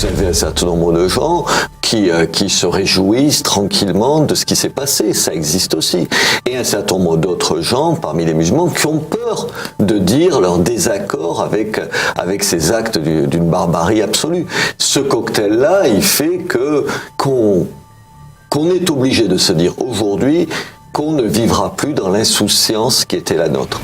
vous avez un certain nombre de gens qui se réjouissent tranquillement de ce qui s'est passé. Ça existe aussi. Et un certain nombre d'autres gens, parmi les musulmans, qui ont peur de dire leur désaccord avec ces actes d'une barbarie absolue. Ce cocktail-là, il fait qu'on est obligé de se dire aujourd'hui qu'on ne vivra plus dans l'insouciance qui était la nôtre.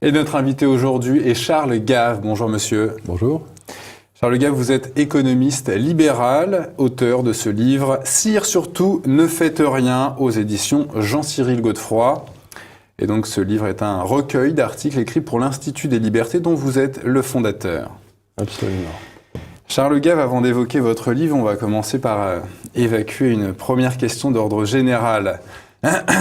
Et notre invité aujourd'hui est Charles Gave. Bonjour monsieur. Bonjour. Charles Gave, vous êtes économiste libéral, auteur de ce livre « Sire, surtout, ne faites rien » aux éditions Jean-Cyril Godefroy. Et donc ce livre est un recueil d'articles écrits pour l'Institut des libertés dont vous êtes le fondateur. Absolument. Charles Gave, avant d'évoquer votre livre, on va commencer par évacuer une première question d'ordre général.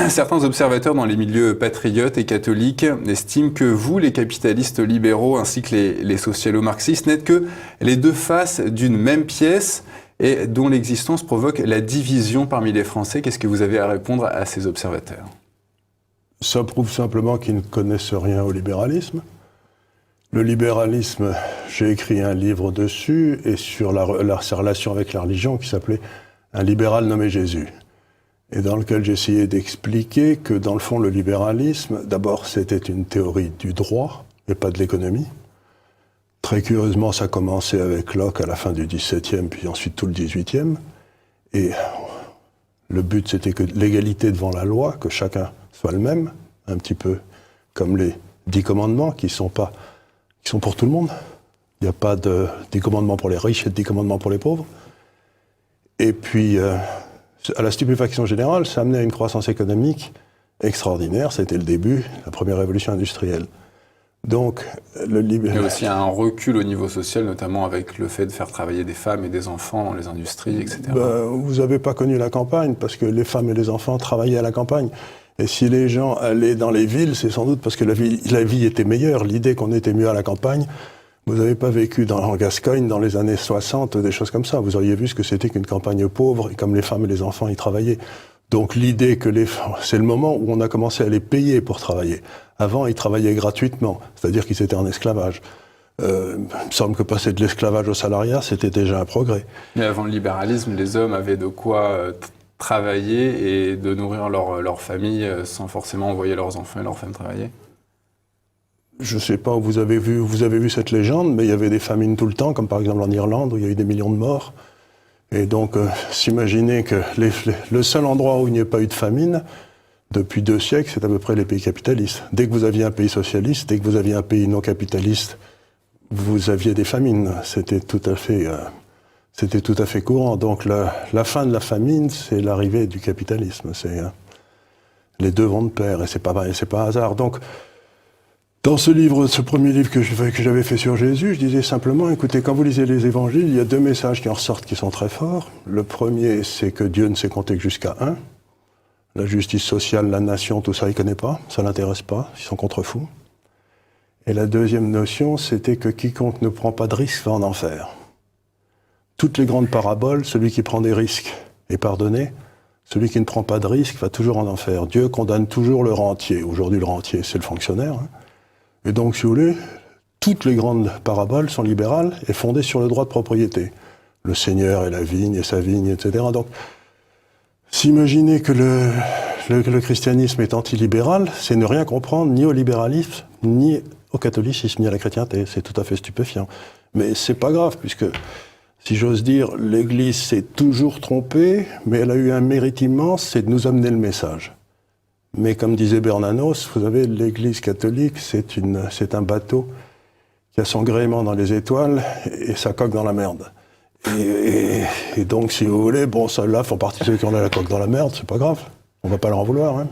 Certains observateurs dans les milieux patriotes et catholiques estiment que vous, les capitalistes libéraux, ainsi que les socialo-marxistes, n'êtes que les deux faces d'une même pièce et dont l'existence provoque la division parmi les Français. Qu'est-ce que vous avez à répondre à ces observateurs ? Ça prouve simplement qu'ils ne connaissent rien au libéralisme. Le libéralisme, j'ai écrit un livre dessus et sur sa relation avec la religion qui s'appelait « Un libéral nommé Jésus ». Et dans lequel j'essayais d'expliquer que, dans le fond, le libéralisme, d'abord, c'était une théorie du droit et pas de l'économie. Très curieusement, ça commençait avec Locke à la fin du XVIIe, puis ensuite tout le XVIIIe. Et le but, c'était que l'égalité devant la loi, que chacun soit le même, un petit peu comme les 10 commandements qui sont pour tout le monde. Il n'y a pas de 10 commandements pour les riches et de 10 commandements pour les pauvres. Et puis, à la stupéfaction générale, ça amenait à une croissance économique extraordinaire. C'était le début, la première révolution industrielle. Donc, Il y a aussi un recul au niveau social, notamment avec le fait de faire travailler des femmes et des enfants dans les industries, etc. Vous n'avez pas connu la campagne, parce que les femmes et les enfants travaillaient à la campagne. Et si les gens allaient dans les villes, c'est sans doute parce que la vie était meilleure. L'idée qu'on était mieux à la campagne, vous n'avez pas vécu en Gascogne dans les années 60, des choses comme ça. Vous auriez vu ce que c'était qu'une campagne pauvre, et comme les femmes et les enfants y travaillaient. Donc l'idée que c'est le moment où on a commencé à les payer pour travailler. Avant, ils travaillaient gratuitement, c'est-à-dire qu'ils étaient en esclavage. Il me semble que passer de l'esclavage au salariat, c'était déjà un progrès. Mais avant le libéralisme, les hommes avaient de quoi travailler et de nourrir leur famille sans forcément envoyer leurs enfants et leurs femmes travailler. Je ne sais pas où vous avez vu cette légende, mais il y avait des famines tout le temps, comme par exemple en Irlande, où il y a eu des millions de morts. Et donc, s'imaginer que le seul endroit où il n'y a pas eu de famine, depuis 2 siècles, c'est à peu près les pays capitalistes. Dès que vous aviez un pays socialiste, dès que vous aviez un pays non capitaliste, vous aviez des famines. C'était tout à fait courant. Donc, la fin de la famine, c'est l'arrivée du capitalisme. Les deux vont de pair, et c'est pas hasard. Donc, dans ce premier livre que j'avais fait sur Jésus, je disais simplement, écoutez, quand vous lisez les évangiles, il y a 2 messages qui en ressortent qui sont très forts. Le premier, c'est que Dieu ne sait compter que jusqu'à 1. La justice sociale, la nation, tout ça, il ne connaît pas, ça ne l'intéresse pas, ils sont contre-fous. Et la deuxième notion, c'était que quiconque ne prend pas de risque va en enfer. Toutes les grandes paraboles, celui qui prend des risques est pardonné, celui qui ne prend pas de risque va toujours en enfer. Dieu condamne toujours le rentier. Aujourd'hui, le rentier, c'est le fonctionnaire, Et donc, si vous voulez, toutes les grandes paraboles sont libérales et fondées sur le droit de propriété. Le Seigneur et la vigne et sa vigne, etc. Donc, s'imaginer que le christianisme est antilibéral, c'est ne rien comprendre ni au libéralisme, ni au catholicisme, ni à la chrétienté. C'est tout à fait stupéfiant. Mais c'est pas grave, puisque, si j'ose dire, l'Église s'est toujours trompée, mais elle a eu un mérite immense, c'est de nous amener le message. Mais comme disait Bernanos, vous savez, l'Église catholique, c'est un bateau qui a son gréement dans les étoiles et sa coque dans la merde. Et donc, si vous voulez, bon, ceux-là font partie de ceux qui ont la coque dans la merde, c'est pas grave. On va pas leur en vouloir,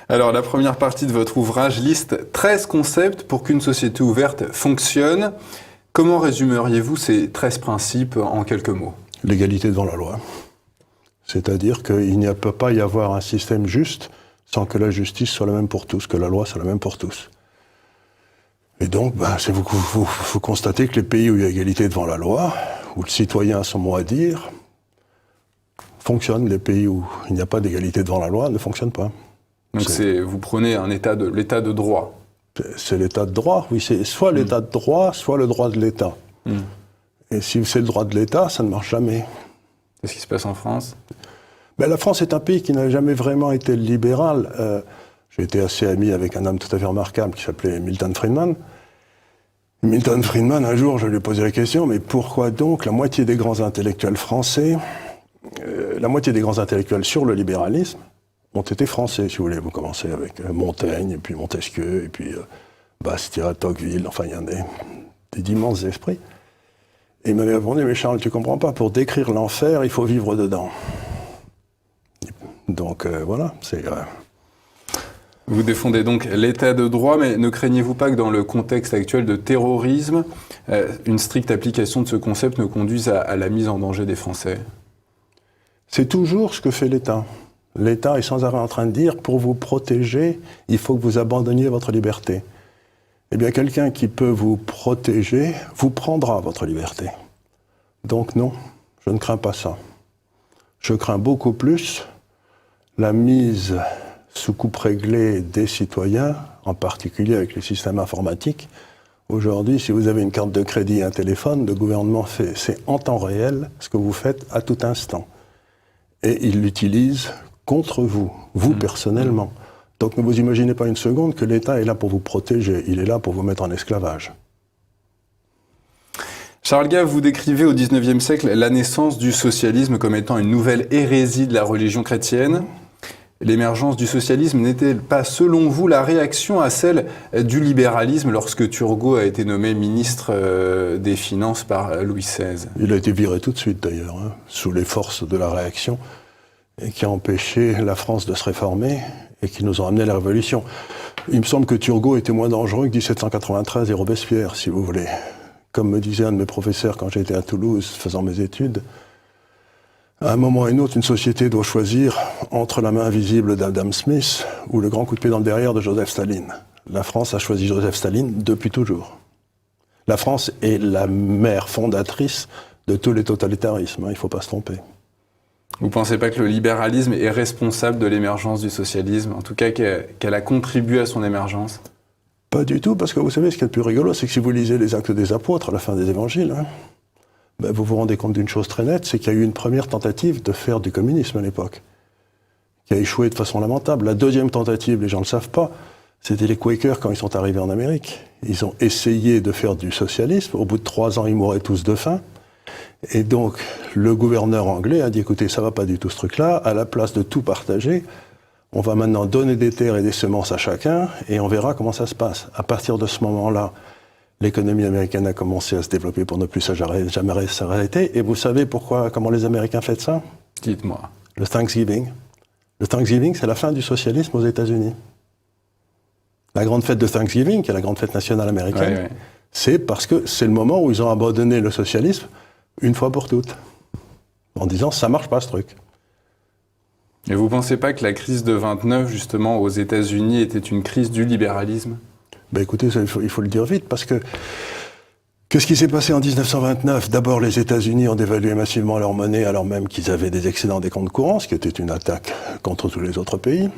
Alors, la première partie de votre ouvrage liste 13 concepts pour qu'une société ouverte fonctionne. Comment résumeriez-vous ces 13 principes en quelques mots? L'égalité devant la loi. C'est-à-dire qu'il ne peut pas y avoir un système juste sans que la justice soit la même pour tous, que la loi soit la même pour tous. Et donc, vous constatez que les pays où il y a égalité devant la loi, où le citoyen a son mot à dire, fonctionnent. Les pays où il n'y a pas d'égalité devant la loi ne fonctionnent pas. Donc vous prenez l'état de droit. C'est l'état de droit, oui. C'est soit l'état de droit, soit le droit de l'État. Et si c'est le droit de l'État, ça ne marche jamais. Qu'est-ce qui se passe en France? La France est un pays qui n'a jamais vraiment été libéral. J'ai été assez ami avec un homme tout à fait remarquable qui s'appelait Milton Friedman. Milton Friedman, un jour, je lui ai posé la question, mais pourquoi donc la moitié des grands intellectuels français, la moitié des grands intellectuels sur le libéralisme, ont été français, si vous voulez. Vous commencez avec Montaigne, et puis Montesquieu, et puis Bastiat, Tocqueville, enfin, il y en a d'immenses esprits. Et il m'avait répondu, mais Charles, tu comprends pas, pour décrire l'enfer, il faut vivre dedans. Donc voilà, c'est... Vous défendez donc l'état de droit, mais ne craignez-vous pas que dans le contexte actuel de terrorisme, une stricte application de ce concept ne conduise à la mise en danger des Français? C'est toujours ce que fait l'État. L'État est sans arrêt en train de dire, pour vous protéger, il faut que vous abandonniez votre liberté. Eh bien, quelqu'un qui peut vous protéger vous prendra votre liberté. Donc non, je ne crains pas ça. Je crains beaucoup plus la mise sous coupe réglée des citoyens, en particulier avec les systèmes informatiques. Aujourd'hui, si vous avez une carte de crédit et un téléphone, le gouvernement c'est en temps réel ce que vous faites à tout instant. Et il l'utilise contre vous, personnellement. Donc ne vous imaginez pas une seconde que l'État est là pour vous protéger, il est là pour vous mettre en esclavage. Charles Gave, vous décrivez au XIXe siècle la naissance du socialisme comme étant une nouvelle hérésie de la religion chrétienne. L'émergence du socialisme n'était pas, selon vous, la réaction à celle du libéralisme lorsque Turgot a été nommé ministre des Finances par Louis XVI? Il a été viré tout de suite d'ailleurs, sous les forces de la réaction, et qui a empêché la France de se réformer et qui nous ont amené à la Révolution. Il me semble que Turgot était moins dangereux que 1793 et Robespierre, si vous voulez. Comme me disait un de mes professeurs quand j'étais à Toulouse faisant mes études, à un moment ou à un autre, une société doit choisir entre la main invisible d'Adam Smith ou le grand coup de pied dans le derrière de Joseph Staline. La France a choisi Joseph Staline depuis toujours. La France est la mère fondatrice de tous les totalitarismes, il ne faut pas se tromper. Vous ne pensez pas que le libéralisme est responsable de l'émergence du socialisme, en tout cas qu'elle a contribué à son émergence? Pas du tout, parce que vous savez, ce qui est le plus rigolo, c'est que si vous lisez les Actes des Apôtres à la fin des Évangiles, vous vous rendez compte d'une chose très nette, c'est qu'il y a eu une première tentative de faire du communisme à l'époque, qui a échoué de façon lamentable. La deuxième tentative, les gens ne le savent pas, c'était les Quakers quand ils sont arrivés en Amérique. Ils ont essayé de faire du socialisme. Au bout de 3 ans, ils mouraient tous de faim. Et donc, le gouverneur anglais a dit, écoutez, ça va pas du tout ce truc-là, à la place de tout partager, on va maintenant donner des terres et des semences à chacun, et on verra comment ça se passe. À partir de ce moment-là, l'économie américaine a commencé à se développer pour ne plus jamais s'arrêter. Et vous savez comment les Américains fêtent ça? Dites-moi. Le Thanksgiving. Le Thanksgiving, c'est la fin du socialisme aux États-Unis. La grande fête de Thanksgiving, qui est la grande fête nationale américaine, c'est parce que c'est le moment où ils ont abandonné le socialisme une fois pour toutes, en disant ça marche pas ce truc. Et vous pensez pas que la crise de 29, justement, aux États-Unis était une crise du libéralisme? Écoutez, il faut le dire vite, parce que qu'est-ce qui s'est passé en 1929? D'abord, les États-Unis ont dévalué massivement leur monnaie, alors même qu'ils avaient des excédents des comptes courants, ce qui était une attaque contre tous les autres pays.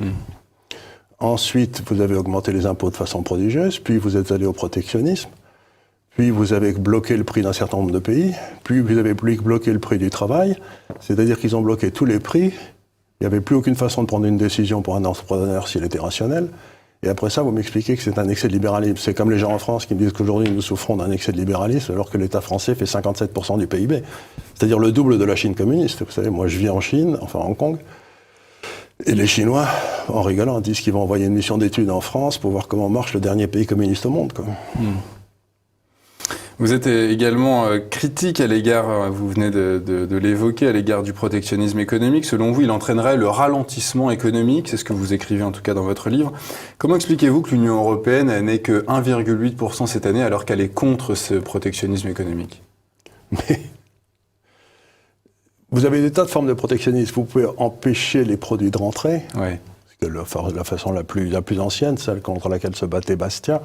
Ensuite, vous avez augmenté les impôts de façon prodigieuse, puis vous êtes allé au protectionnisme, puis vous avez bloqué le prix d'un certain nombre de pays, puis vous avez bloqué le prix du travail, c'est-à-dire qu'ils ont bloqué tous les prix. Il n'y avait plus aucune façon de prendre une décision pour un entrepreneur s'il était rationnel. Et après ça, vous m'expliquez que c'est un excès de libéralisme. C'est comme les gens en France qui me disent qu'aujourd'hui, nous souffrons d'un excès de libéralisme, alors que l'État français fait 57% du PIB. C'est-à-dire le double de la Chine communiste. Vous savez, moi, je vis en Chine, enfin à Hong Kong. Et les Chinois, en rigolant, disent qu'ils vont envoyer une mission d'études en France pour voir comment marche le dernier pays communiste au monde, quoi. Vous êtes également critique à l'égard, vous venez de l'évoquer, à l'égard du protectionnisme économique. Selon vous, il entraînerait le ralentissement économique, c'est ce que vous écrivez en tout cas dans votre livre. Comment expliquez-vous que l'Union européenne n'est que 1,8% cette année alors qu'elle est contre ce protectionnisme économique ? Mais vous avez des tas de formes de protectionnisme. Vous pouvez empêcher les produits de rentrer, ouais. C'est la façon la plus ancienne, celle contre laquelle se battait Bastia.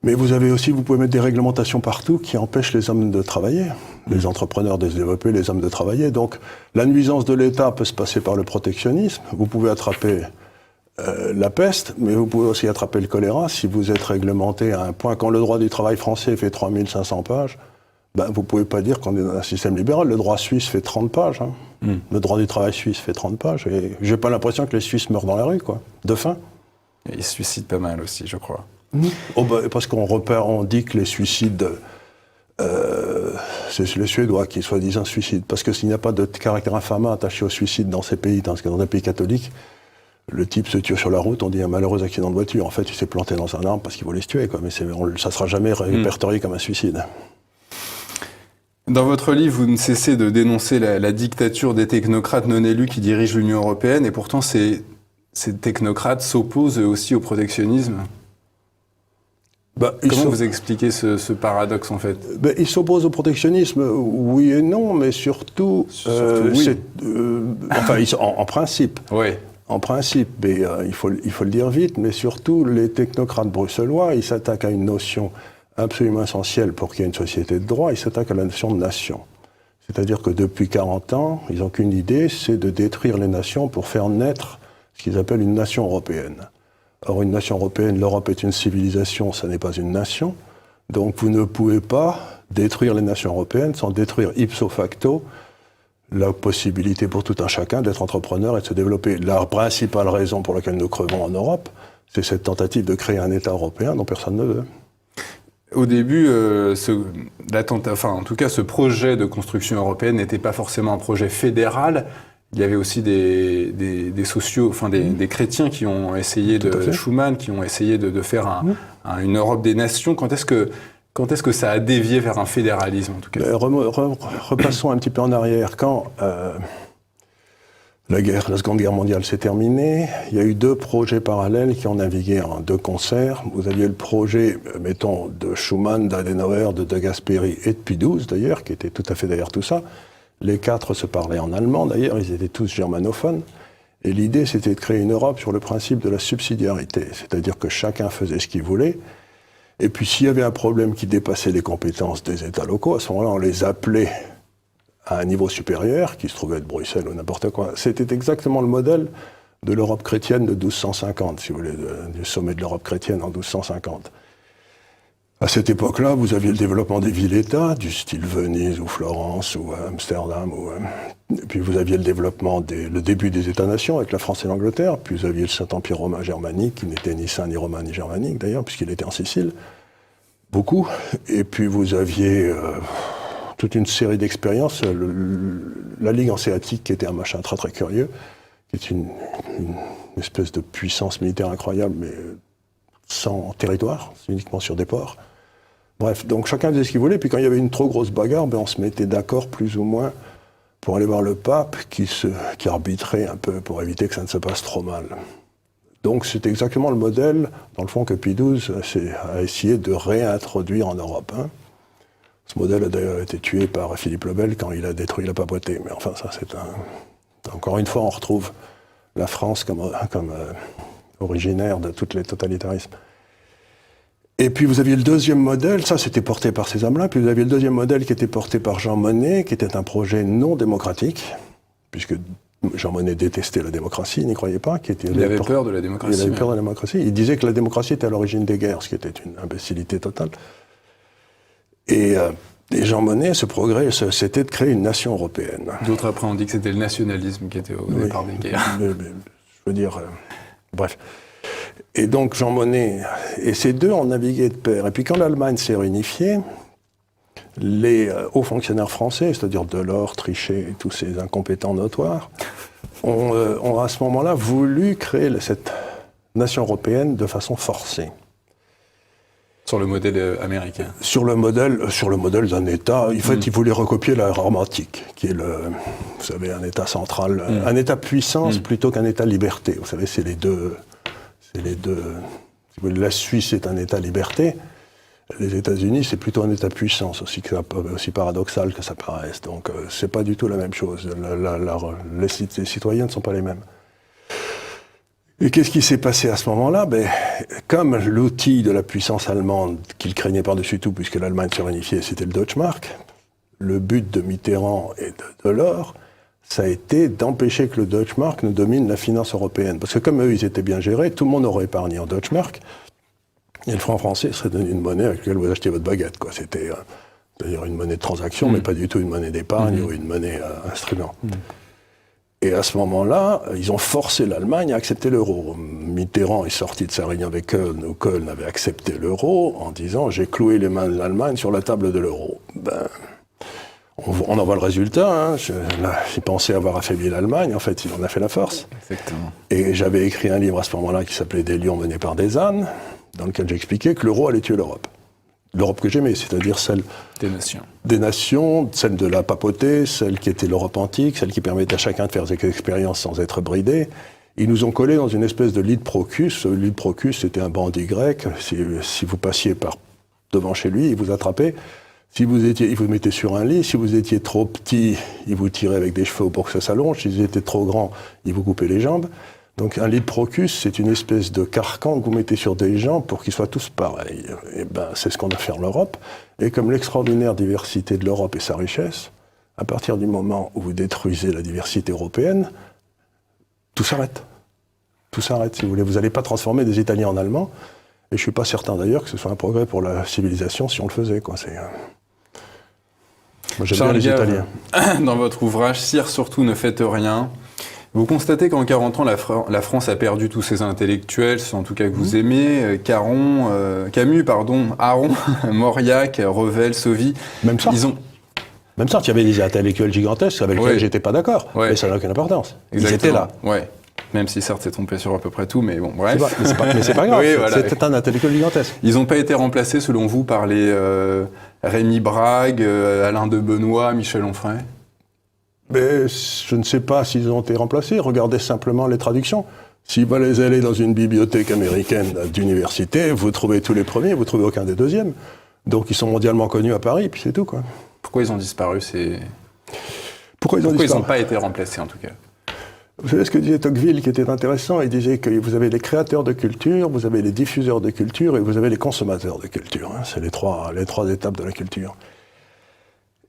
Mais vous pouvez mettre des réglementations partout qui empêchent les hommes de travailler, les entrepreneurs de se développer, les hommes de travailler. Donc la nuisance de l'État peut se passer par le protectionnisme. Vous pouvez attraper la peste, mais vous pouvez aussi attraper le choléra si vous êtes réglementé à un point. Quand le droit du travail français fait 3500 pages, vous ne pouvez pas dire qu'on est dans un système libéral. Le droit suisse fait 30 pages. Le droit du travail suisse fait 30 pages. Et j'ai pas l'impression que les Suisses meurent dans la rue, quoi, de faim. Et ils se suicident pas mal aussi, je crois. Parce on dit que les suicides, c'est les Suédois qui soi-disant suicident. Parce que s'il n'y a pas de caractère infamant attaché au suicide dans ces pays, dans un pays catholique, le type se tue sur la route, on dit un malheureux accident de voiture. En fait, il s'est planté dans un arbre parce qu'il voulait se tuer, quoi. Mais ça ne sera jamais répertorié comme un suicide. Dans votre livre, vous ne cessez de dénoncer la dictature des technocrates non élus qui dirigent l'Union européenne, et pourtant ces technocrates s'opposent eux aussi au protectionnisme. Comment vous expliquez ce paradoxe, en fait ? Ils s'opposent au protectionnisme, oui et non, mais surtout oui. En principe. Oui. En principe, mais il faut le dire vite, mais surtout, les technocrates bruxellois, ils s'attaquent à une notion absolument essentielle pour qu'il y ait une société de droit, ils s'attaquent à la notion de nation. C'est-à-dire que depuis 40 ans, ils n'ont qu'une idée, c'est de détruire les nations pour faire naître ce qu'ils appellent une nation européenne. Or, une nation européenne, l'Europe est une civilisation, ça n'est pas une nation. Donc, vous ne pouvez pas détruire les nations européennes sans détruire ipso facto la possibilité pour tout un chacun d'être entrepreneur et de se développer. La principale raison pour laquelle nous crevons en Europe, c'est cette tentative de créer un État européen dont personne ne veut. Au début, en tout cas, ce projet de construction européenne n'était pas forcément un projet fédéral. Il y avait aussi des chrétiens qui ont essayé Schuman, qui ont essayé de faire une Europe des nations. Quand est-ce que ça a dévié vers un fédéralisme, en tout cas ? Repassons un petit peu en arrière. Quand la Seconde Guerre mondiale s'est terminée, il y a eu deux projets parallèles qui ont navigué en deux concerts. Vous aviez le projet, mettons, de Schuman, d'Adenauer, de Gasperi et de Pie XII, d'ailleurs, qui était tout à fait derrière tout ça. Les quatre se parlaient en allemand, d'ailleurs, ils étaient tous germanophones. Et l'idée, c'était de créer une Europe sur le principe de la subsidiarité, c'est-à-dire que chacun faisait ce qu'il voulait. Et puis, s'il y avait un problème qui dépassait les compétences des États locaux, à ce moment-là, on les appelait à un niveau supérieur, qui se trouvait être Bruxelles ou n'importe quoi. C'était exactement le modèle de l'Europe chrétienne de 1250, si vous voulez, du sommet de l'Europe chrétienne en 1250. À cette époque-là, vous aviez le développement des villes-États, du style Venise ou Florence ou Amsterdam. Puis vous aviez le développement, le début des États-nations avec la France et l'Angleterre. Puis vous aviez le Saint-Empire romain germanique, qui n'était ni saint, ni romain, ni germanique d'ailleurs, puisqu'il était en Sicile. Beaucoup. Et puis vous aviez toute une série d'expériences. La Ligue hanséatique, qui était un machin très très curieux, qui est une espèce de puissance militaire incroyable, mais sans territoire, uniquement sur des ports. Bref, donc chacun faisait ce qu'il voulait, puis quand il y avait une trop grosse bagarre, on se mettait d'accord plus ou moins pour aller voir le pape qui arbitrait un peu pour éviter que ça ne se passe trop mal. Donc c'est exactement le modèle, dans le fond, que Pie XII a essayé de réintroduire en Europe. Ce modèle a d'ailleurs été tué par Philippe le Bel quand il a détruit la papauté. Mais enfin, ça c'est encore une fois, on retrouve la France comme originaire de tous les totalitarismes. Et puis vous aviez le deuxième modèle, ça c'était porté par ces hommes-là, puis vous aviez le deuxième modèle qui était porté par Jean Monnet, qui était un projet non démocratique, puisque Jean Monnet détestait la démocratie, il n'y croyait pas. Il avait peur de la démocratie. Il avait peur de la démocratie. Il disait que la démocratie était à l'origine des guerres, ce qui était une imbécilité totale. Et Jean Monnet, ce progrès, c'était de créer une nation européenne. D'autres après ont dit que c'était le nationalisme qui était au départ des guerres. Je veux dire, bref. Et donc Jean Monnet, et ces deux ont navigué de pair. Et puis quand l'Allemagne s'est réunifiée, les hauts fonctionnaires français, c'est-à-dire Delors, Trichet et tous ces incompétents notoires, ont à ce moment-là voulu créer cette nation européenne de façon forcée. Sur le modèle américain. Sur le modèle d'un État, en fait, ils voulaient recopier la Rome antique, qui est vous savez, un État central, un État puissance plutôt qu'un État liberté. Vous savez, c'est les deux. La Suisse est un État liberté. Les États-Unis, c'est plutôt un État puissance, aussi paradoxal que ça paraisse. Donc, c'est pas du tout la même chose. Les citoyens ne sont pas les mêmes. Et qu'est-ce qui s'est passé à ce moment-là? Comme l'outil de la puissance allemande, qu'il craignait par-dessus tout, puisque l'Allemagne se réunifiait, c'était le Deutschmark, le but de Mitterrand et de Delors, ça a été d'empêcher que le Deutschmark ne domine la finance européenne. Parce que comme eux, ils étaient bien gérés, tout le monde aurait épargné en Deutschmark, et le franc français serait devenu une monnaie avec laquelle vous achetiez votre baguette, quoi. C'était d'ailleurs une monnaie de transaction, mais pas du tout une monnaie d'épargne ou une monnaie instrument. Et à ce moment-là, ils ont forcé l'Allemagne à accepter l'euro. Mitterrand est sorti de sa réunion avec Köln, où Köln avait accepté l'euro, en disant « j'ai cloué les mains de l'Allemagne sur la table de l'euro ». On en voit le résultat. Il pensait avoir affaibli l'Allemagne, en fait, il en a fait la force. Exactement. Et j'avais écrit un livre à ce moment-là qui s'appelait « Des lions menés par des ânes », dans lequel j'expliquais que l'euro allait tuer l'Europe. L'Europe que j'aimais, c'est-à-dire celle des nations, celle de la papauté, celle qui était l'Europe antique, celle qui permettait à chacun de faire des expériences sans être bridé. Ils nous ont collés dans une espèce de lit de Procus. Le lit de Procus, c'était un bandit grec. Si vous passiez devant chez lui, il vous attrapait. Il vous mettait sur un lit. Si vous étiez trop petit, il vous tirait avec des cheveux pour que ça s'allonge. Si vous étiez trop grand, il vous coupait les jambes. Donc un lit de Procus, c'est une espèce de carcan que vous mettez sur des gens pour qu'ils soient tous pareils. Et c'est ce qu'on a fait en Europe. Et comme l'extraordinaire diversité de l'Europe et sa richesse, à partir du moment où vous détruisez la diversité européenne, tout s'arrête. Tout s'arrête, si vous voulez. Vous n'allez pas transformer des Italiens en Allemands. Et je ne suis pas certain d'ailleurs que ce soit un progrès pour la civilisation si on le faisait, quoi. Moi j'aime bien les Italiens. Dans votre ouvrage, Sire, surtout ne faites rien, vous constatez qu'en 40 ans, la France a perdu tous ses intellectuels, c'est en tout cas que vous aimez, Camus, Aron, Mauriac, Revel, Sauvy. Même Sartre. Même Sartre, il y avait des intellectuels gigantesques avec lesquels j'étais pas d'accord, mais ça n'a aucune importance. Exactement. Ils étaient là. Ouais. Même si Sartre s'est trompé sur à peu près tout, mais bon, bref. Mais c'est pas grave, oui, voilà. C'était un intellectuel gigantesque. Ils n'ont pas été remplacés, selon vous, par les Rémi Brague, Alain de Benoît, Michel Onfray? Mais je ne sais pas s'ils ont été remplacés. Regardez simplement les traductions. Si vous allez dans une bibliothèque américaine d'université, vous trouvez tous les premiers, vous trouvez aucun des deuxièmes. Donc ils sont mondialement connus à Paris, puis c'est tout, quoi. Pourquoi ils ont disparu, Pourquoi ils n'ont pas été remplacés, en tout cas? Vous savez ce que disait Tocqueville, qui était intéressant? Il disait que vous avez les créateurs de culture, vous avez les diffuseurs de culture et vous avez les consommateurs de culture. C'est les trois étapes de la culture.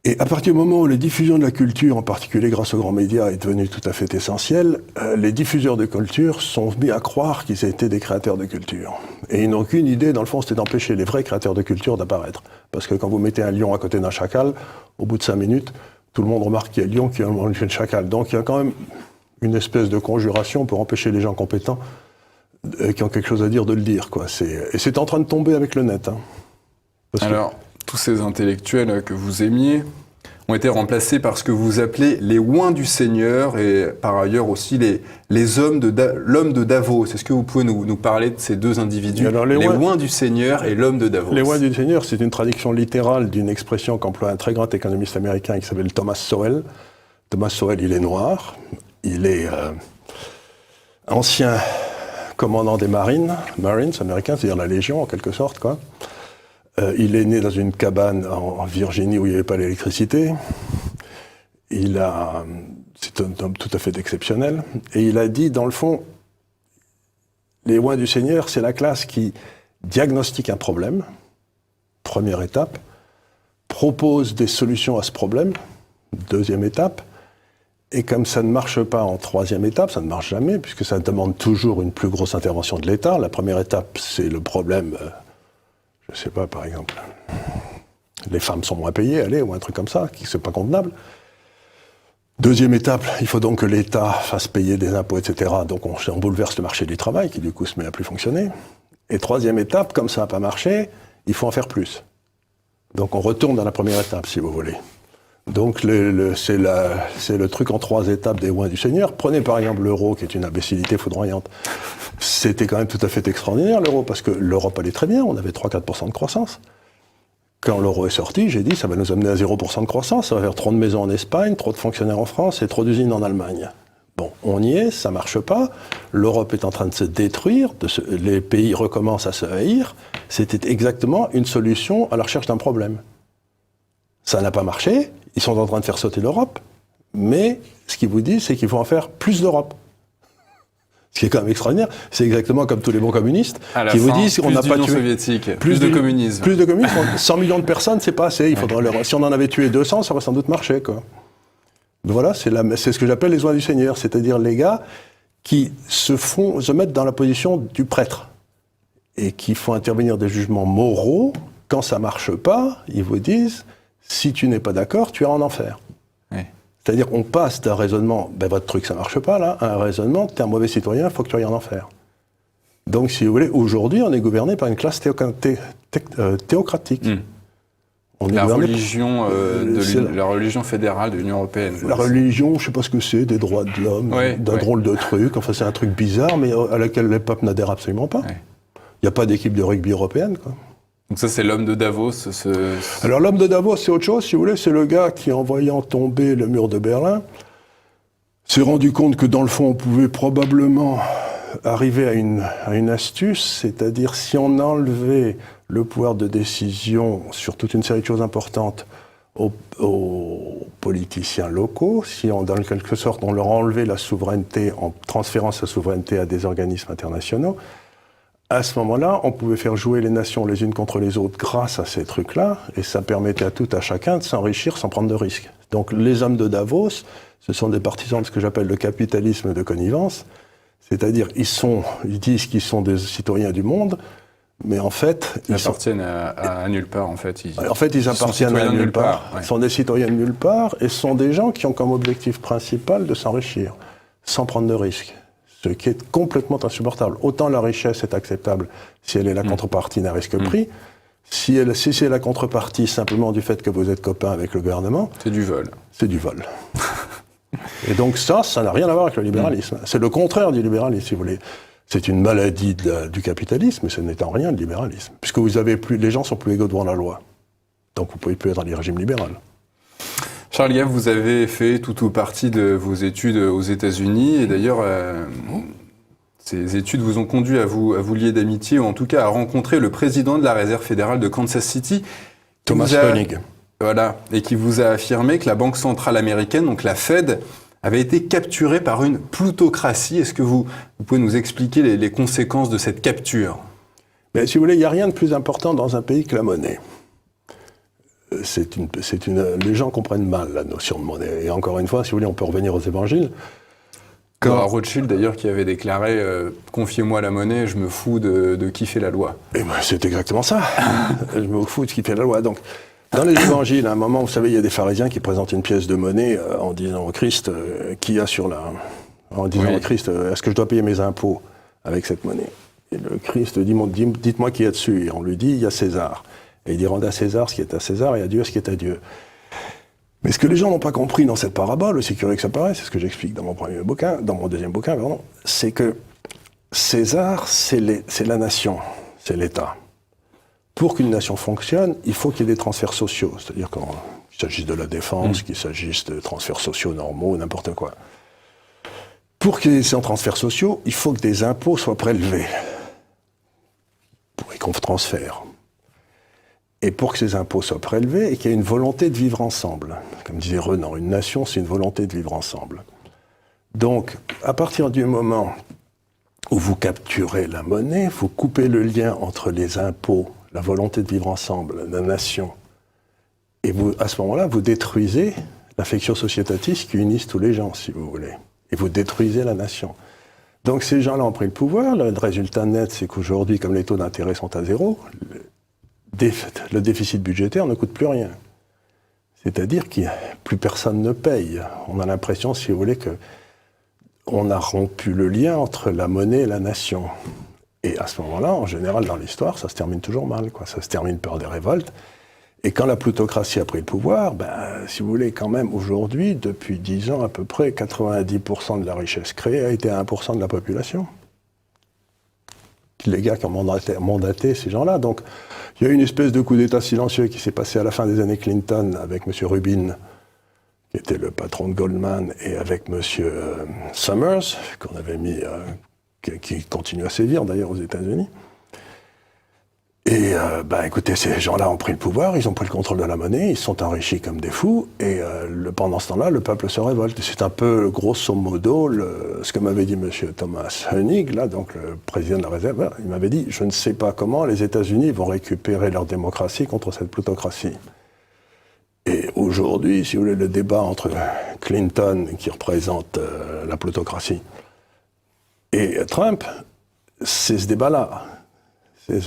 Et à partir du moment où la diffusion de la culture, en particulier grâce aux grands médias, est devenue tout à fait essentielle, les diffuseurs de culture sont mis à croire qu'ils étaient des créateurs de culture. Et ils n'ont aucune idée, dans le fond, c'était d'empêcher les vrais créateurs de culture d'apparaître. Parce que quand vous mettez un lion à côté d'un chacal, au bout de 5 minutes, tout le monde remarque qu'il y a le lion qui a mangé le chacal. Donc il y a quand même une espèce de conjuration pour empêcher les gens compétents qui ont quelque chose à dire de le dire, quoi. Et c'est en train de tomber avec le net. Alors, tous ces intellectuels que vous aimiez ont été remplacés par ce que vous appelez les oins du Seigneur et par ailleurs aussi l'homme de Davos. Est-ce que vous pouvez nous parler de ces deux individus, alors, les oins du Seigneur et l'homme de Davos? Les oins du Seigneur, c'est une traduction littérale d'une expression qu'emploie un très grand économiste américain qui s'appelle Thomas Sowell. Thomas Sowell, il est noir, il est ancien commandant des Marines américains, c'est-à-dire la Légion en quelque sorte, quoi. Il est né dans une cabane en Virginie où il n'y avait pas l'électricité. C'est un homme tout à fait exceptionnel. Et il a dit, dans le fond, les oins du Seigneur, c'est la classe qui diagnostique un problème, première étape, propose des solutions à ce problème, deuxième étape, et comme ça ne marche pas en troisième étape, ça ne marche jamais, puisque ça demande toujours une plus grosse intervention de l'État. La première étape, c'est le problème... je sais pas, par exemple, les femmes sont moins payées, allez, ou un truc comme ça, qui c'est pas convenable. Deuxième étape, il faut donc que l'État fasse payer des impôts, etc. Donc on bouleverse le marché du travail, qui du coup se met à plus fonctionner. Et troisième étape, comme ça n'a pas marché, il faut en faire plus. Donc on retourne dans la première étape, si vous voulez. Donc c'est le truc en 3 étapes des lois du Seigneur. Prenez par exemple l'euro, qui est une imbécilité foudroyante. C'était quand même tout à fait extraordinaire l'euro, parce que l'Europe allait très bien, on avait 3-4% de croissance. Quand l'euro est sorti, j'ai dit ça va nous amener à 0% de croissance, ça va faire trop de maisons en Espagne, trop de fonctionnaires en France et trop d'usines en Allemagne. Bon, on y est, ça marche pas, l'Europe est en train de se détruire, les pays recommencent à se haïr, c'était exactement une solution à la recherche d'un problème. Ça n'a pas marché, ils sont en train de faire sauter l'Europe, mais ce qu'ils vous disent, c'est qu'il faut en faire plus d'Europe. Ce qui est quand même extraordinaire, c'est exactement comme tous les bons communistes qui vous disent qu'on n'a pas tué... soviétique, plus de communisme. Plus de communisme, 100 millions de personnes, c'est pas assez. Si on en avait tué 200, ça aurait sans doute marché, quoi. Voilà, c'est ce que j'appelle les lois du Seigneur, c'est-à-dire les gars qui se mettent dans la position du prêtre et qui font intervenir des jugements moraux. Quand ça marche pas, ils vous disent, si tu n'es pas d'accord, tu iras en enfer. Oui. C'est-à-dire qu'on passe d'un raisonnement, votre truc ça marche pas là, à un raisonnement, t'es un mauvais citoyen, il faut que tu ailles en enfer. Donc si vous voulez, aujourd'hui on est gouverné par une classe théocratique. La religion fédérale de l'Union européenne. La religion, je ne sais pas ce que c'est, des droits de l'homme, d'un drôle de truc. Enfin, c'est un truc bizarre, mais à laquelle les peuples n'adhèrent absolument pas. Il n'y a pas d'équipe de rugby européenne, quoi. Donc ça, c'est l'homme de Davos. Alors l'homme de Davos, c'est autre chose, si vous voulez. C'est le gars qui, en voyant tomber le mur de Berlin, s'est rendu compte que, dans le fond, on pouvait probablement arriver à une astuce, c'est-à-dire si on enlevait le pouvoir de décision sur toute une série de choses importantes aux politiciens locaux, si on, dans quelque sorte, on leur enlevait la souveraineté en transférant sa souveraineté à des organismes internationaux, à ce moment-là, on pouvait faire jouer les nations les unes contre les autres grâce à ces trucs-là, et ça permettait à tout à chacun de s'enrichir sans prendre de risques. Donc les hommes de Davos, ce sont des partisans de ce que j'appelle le capitalisme de connivence, c'est-à-dire ils disent qu'ils sont des citoyens du monde, mais en fait... Ils appartiennent à nulle part, en fait. Ils appartiennent à nulle part. Ils sont des citoyens de nulle part, et ce sont des gens qui ont comme objectif principal de s'enrichir, sans prendre de risques. Ce qui est complètement insupportable. Autant la richesse est acceptable si elle est la contrepartie d'un risque pris, si c'est la contrepartie simplement du fait que vous êtes copain avec le gouvernement... C'est du vol. C'est du vol. Et donc ça n'a rien à voir avec le libéralisme. C'est le contraire du libéralisme, si vous voulez. C'est une maladie du capitalisme, mais ce n'est en rien le libéralisme. Puisque les gens sont plus égaux devant la loi. Donc vous ne pouvez plus être dans les régimes libéraux. Charles Gave, vous avez fait tout ou partie de vos études aux États-Unis, et d'ailleurs, ces études vous ont conduit à vous lier d'amitié, ou en tout cas à rencontrer le président de la Réserve fédérale de Kansas City, Thomas Koenig. Voilà, et qui vous a affirmé que la Banque centrale américaine, donc la Fed, avait été capturée par une plutocratie. Est-ce que vous pouvez nous expliquer les conséquences de cette capture ? Mais si vous voulez, il n'y a rien de plus important dans un pays que la monnaie. Les gens comprennent mal la notion de monnaie. Et encore une fois, si vous voulez, on peut revenir aux évangiles. Rothschild, d'ailleurs, qui avait déclaré « Confiez-moi la monnaie, je me fous de qui fait la loi ». Et ben, c'est exactement ça. Je me fous de qui fait la loi. Donc, dans les évangiles, à un moment, vous savez, il y a des pharisiens qui présentent une pièce de monnaie en disant au Christ, au Christ, est-ce que je dois payer mes impôts avec cette monnaie ? Et le Christ dit, dites-moi qui est dessus. Et on lui dit, il y a César. Et il dit, rendez à César ce qui est à César et à Dieu ce qui est à Dieu. Mais ce que les gens n'ont pas compris dans cette parabole, aussi curieux que ça paraît, c'est ce que j'explique dans mon deuxième bouquin, c'est que César, c'est la nation, c'est l'État. Pour qu'une nation fonctionne, il faut qu'il y ait des transferts sociaux, c'est-à-dire qu'il s'agisse de la défense, qu'il s'agisse de transferts sociaux normaux, n'importe quoi. Pour qu'il y ait ces transferts sociaux, il faut que des impôts soient prélevés et qu'on transfère. Et pour que ces impôts soient prélevés et qu'il y ait une volonté de vivre ensemble. Comme disait Renan, une nation, c'est une volonté de vivre ensemble. Donc, à partir du moment où vous capturez la monnaie, vous coupez le lien entre les impôts, la volonté de vivre ensemble, la nation, et vous, à ce moment-là, vous détruisez l'affection sociétatiste qui unisse tous les gens, si vous voulez. Et vous détruisez la nation. Donc ces gens-là ont pris le pouvoir. Le résultat net, c'est qu'aujourd'hui, comme les taux d'intérêt sont à zéro, le déficit budgétaire ne coûte plus rien. C'est-à-dire que plus personne ne paye. On a l'impression, si vous voulez, qu'on a rompu le lien entre la monnaie et la nation. Et à ce moment-là, en général, dans l'histoire, ça se termine toujours mal, quoi. Ça se termine par des révoltes. Et quand la plutocratie a pris le pouvoir, si vous voulez, quand même, aujourd'hui, depuis 10 ans à peu près, 90% de la richesse créée a été à 1% de la population. Les gars qui ont mandaté ces gens-là. Donc, il y a eu une espèce de coup d'État silencieux qui s'est passé à la fin des années Clinton avec M. Rubin, qui était le patron de Goldman, et avec M. Summers, qu'on avait mis, qui continue à sévir d'ailleurs aux États-Unis. Et écoutez, ces gens-là ont pris le pouvoir, ils ont pris le contrôle de la monnaie, ils se sont enrichis comme des fous, et pendant ce temps-là, le peuple se révolte. C'est un peu, grosso modo, ce que m'avait dit M. Thomas Hoenig, là, donc le président de la Réserve, il m'avait dit « Je ne sais pas comment les États-Unis vont récupérer leur démocratie contre cette plutocratie ». Et aujourd'hui, si vous voulez, le débat entre Clinton, qui représente la plutocratie, et Trump, c'est ce débat-là.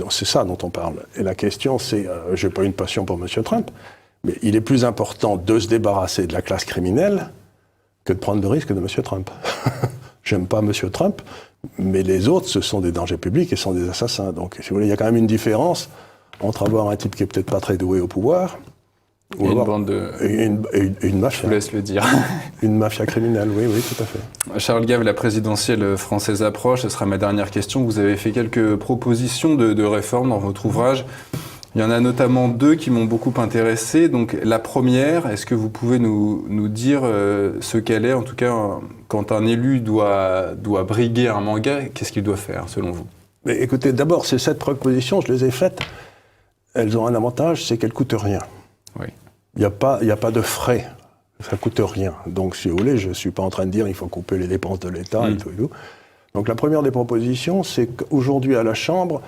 C'est ça dont on parle. Et la question, c'est, j'ai pas une passion pour M. Trump, mais il est plus important de se débarrasser de la classe criminelle que de prendre le risque de M. Trump. J'aime pas M. Trump, mais les autres, ce sont des dangers publics et sont des assassins. Donc, si vous voulez, il y a quand même une différence entre avoir un type qui est peut-être pas très doué au pouvoir, et une bande de... une mafia. Je vous laisse le dire. Une mafia criminelle, oui, tout à fait. Charles Gave, la présidentielle française approche, ce sera ma dernière question. Vous avez fait quelques propositions de réforme dans votre ouvrage. Il y en a notamment 2 qui m'ont beaucoup intéressé. Donc la première, est-ce que vous pouvez nous dire ce qu'elle est? En tout cas, quand un élu doit briguer un mandat, qu'est-ce qu'il doit faire, selon vous? Mais écoutez, d'abord, ces 7 propositions, je les ai faites. Elles ont un avantage, c'est qu'elles ne coûtent rien. Oui. Il n'y a pas de frais. Ça ne coûte rien. Donc, si vous voulez, je ne suis pas en train de dire qu'il faut couper les dépenses de l'État et tout et tout. Donc, la première des propositions, c'est qu'aujourd'hui, à la Chambre,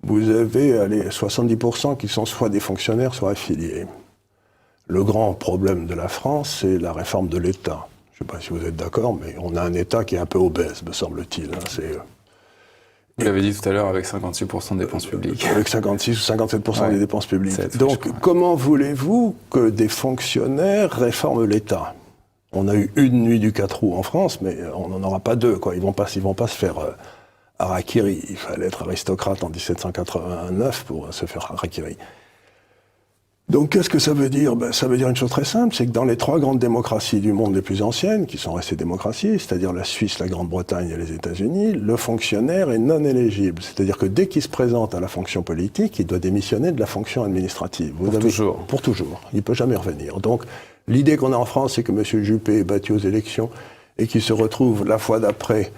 vous avez 70% qui sont soit des fonctionnaires, soit affiliés. Le grand problème de la France, c'est la réforme de l'État. Je ne sais pas si vous êtes d'accord, mais on a un État qui est un peu obèse, me semble-t-il. Vous l'avez dit tout à l'heure, avec 56% de dépenses publiques. Avec 56 ou 57% des dépenses publiques. Donc, comment voulez-vous que des fonctionnaires réforment l'État? On a eu une nuit du 4 août en France, mais on n'en aura pas 2, quoi. Ils vont pas se faire harakiri. Il fallait être aristocrate en 1789 pour se faire harakiri. Donc, qu'est-ce que ça veut dire? Ça veut dire une chose très simple, c'est que dans les 3 grandes démocraties du monde les plus anciennes, qui sont restées démocraties, c'est-à-dire la Suisse, la Grande-Bretagne et les États-Unis, le fonctionnaire est non éligible. C'est-à-dire que dès qu'il se présente à la fonction politique, il doit démissionner de la fonction administrative. Toujours. Pour toujours. Il ne peut jamais revenir. Donc, l'idée qu'on a en France, c'est que M. Juppé est battu aux élections et qu'il se retrouve la fois d'après,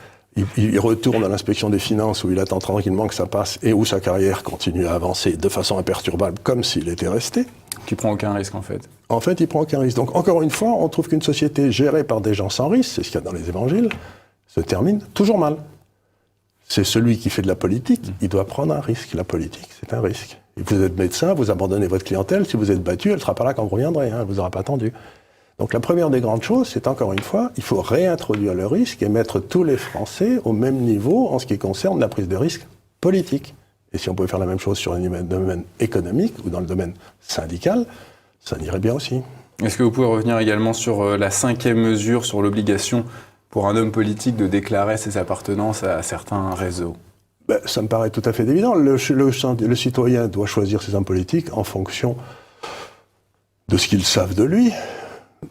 il retourne à l'inspection des finances où il attend tranquillement que ça passe et où sa carrière continue à avancer de façon imperturbable comme s'il était resté. Qui prend aucun risque en fait. En fait, il prend aucun risque. Donc encore une fois, on trouve qu'une société gérée par des gens sans risque, c'est ce qu'il y a dans les évangiles, se termine toujours mal. C'est celui qui fait de la politique, il doit prendre un risque. La politique, c'est un risque. Et vous êtes médecin, vous abandonnez votre clientèle, si vous êtes battu, elle ne sera pas là quand vous reviendrez, elle ne vous aura pas attendu. Donc la première des grandes choses, c'est encore une fois, il faut réintroduire le risque et mettre tous les Français au même niveau en ce qui concerne la prise de risque politique. Et si on pouvait faire la même chose sur le domaine économique ou dans le domaine syndical, ça irait bien aussi. Est-ce que vous pouvez revenir également sur la 5e mesure, sur l'obligation pour un homme politique de déclarer ses appartenances à certains réseaux? Ça me paraît tout à fait évident. Le citoyen doit choisir ses hommes politiques en fonction de ce qu'ils savent de lui.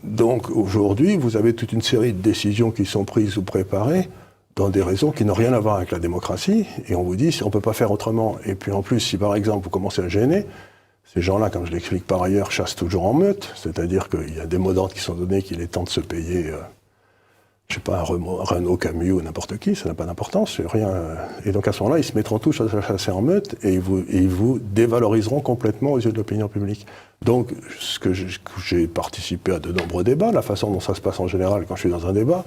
Donc aujourd'hui, vous avez toute une série de décisions qui sont prises ou préparées dans des raisons qui n'ont rien à voir avec la démocratie, et on vous dit si on ne peut pas faire autrement. Et puis en plus, si par exemple vous commencez à gêner, ces gens-là, comme je l'explique par ailleurs, chassent toujours en meute, c'est-à-dire qu'il y a des mots d'ordre qui sont donnés qu'il est temps de se payer, je sais pas, un Renault, Camus ou n'importe qui, ça n'a pas d'importance, c'est rien. Et donc à ce moment-là, ils se mettront tous à chasser en meute et ils vous dévaloriseront complètement aux yeux de l'opinion publique. Donc, j'ai participé à de nombreux débats, la façon dont ça se passe en général quand je suis dans un débat,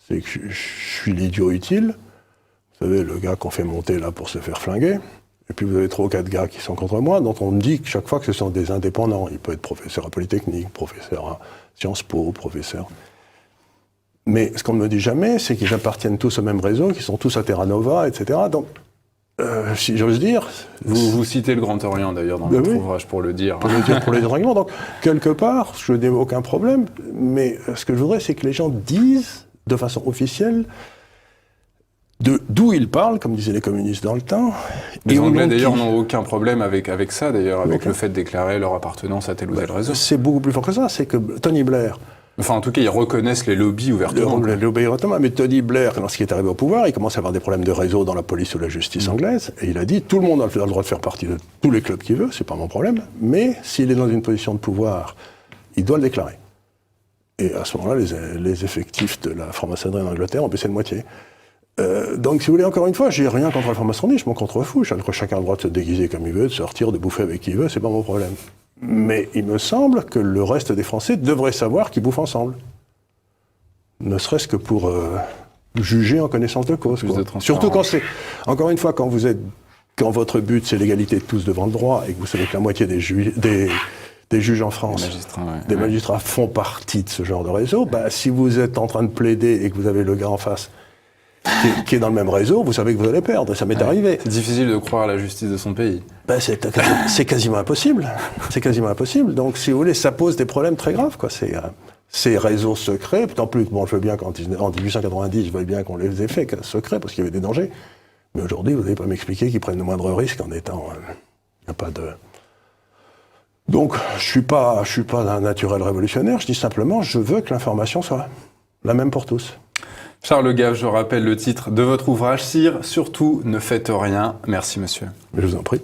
c'est que je suis l'idiot utile, vous savez, le gars qu'on fait monter là pour se faire flinguer, et puis vous avez 3 ou 4 gars qui sont contre moi, dont on me dit que chaque fois que ce sont des indépendants, il peut être professeur à Polytechnique, professeur à Sciences Po, professeur. Mais ce qu'on ne me dit jamais, c'est qu'ils appartiennent tous au même réseau, qu'ils sont tous à Terra Nova, etc. Donc, si j'ose dire... Vous citez le Grand Orient, d'ailleurs, dans votre ouvrage, pour le dire. Pour les arguments. Donc, quelque part, je n'ai aucun problème, mais ce que je voudrais, c'est que les gens disent, de façon officielle, d'où ils parlent, comme disaient les communistes dans le temps. Les et Anglais, d'ailleurs, qui... n'ont aucun problème avec ça, d'ailleurs, avec Okay. le fait de déclarer leur appartenance à tel ou tel réseau. C'est beaucoup plus fort que ça. C'est que Tony Blair... Enfin, en tout cas, ils reconnaissent les lobbies ouvertement. Mais Tony Blair, lorsqu'il est arrivé au pouvoir, il commence à avoir des problèmes de réseau dans la police ou la justice anglaise, et il a dit, tout le monde a le droit de faire partie de tous les clubs qu'il veut, c'est pas mon problème, mais s'il est dans une position de pouvoir, il doit le déclarer. Et à ce moment-là, les effectifs de la franc-maçonnerie en Angleterre ont baissé de moitié. Donc, si vous voulez, encore une fois, j'ai rien contre la franc-maçonnerie, je m'en contrefous. Chacun a le droit de se déguiser comme il veut, de sortir, de bouffer avec qui il veut, c'est pas mon problème. Mais il me semble que le reste des Français devraient savoir qu'ils bouffent ensemble. Ne serait-ce que pour juger en connaissance de cause. Quoi. Surtout quand c'est... Encore une fois, quand votre but, c'est l'égalité de tous devant le droit, et que vous savez que la moitié des juges en France, des magistrats font partie de ce genre de réseau, bah, si vous êtes en train de plaider et que vous avez le gars en face qui est dans le même réseau, vous savez que vous allez perdre. Ça m'est arrivé. C'est difficile de croire à la justice de son pays. Ben, c'est quasiment impossible. C'est quasiment impossible. Donc, si vous voulez, ça pose des problèmes très graves, quoi. Ces réseaux secrets, en plus, bon, je veux bien qu'en 1890, je veux bien qu'on les ait faits secrets, parce qu'il y avait des dangers. Mais aujourd'hui, vous n'allez pas m'expliquer qu'ils prennent le moindre risque en étant... Il n'y a pas de... Donc, je suis pas un naturel révolutionnaire, je dis simplement, je veux que l'information soit la même pour tous. Charles Gave, je rappelle le titre de votre ouvrage, Sire, surtout ne faites rien. Merci monsieur. Je vous en prie.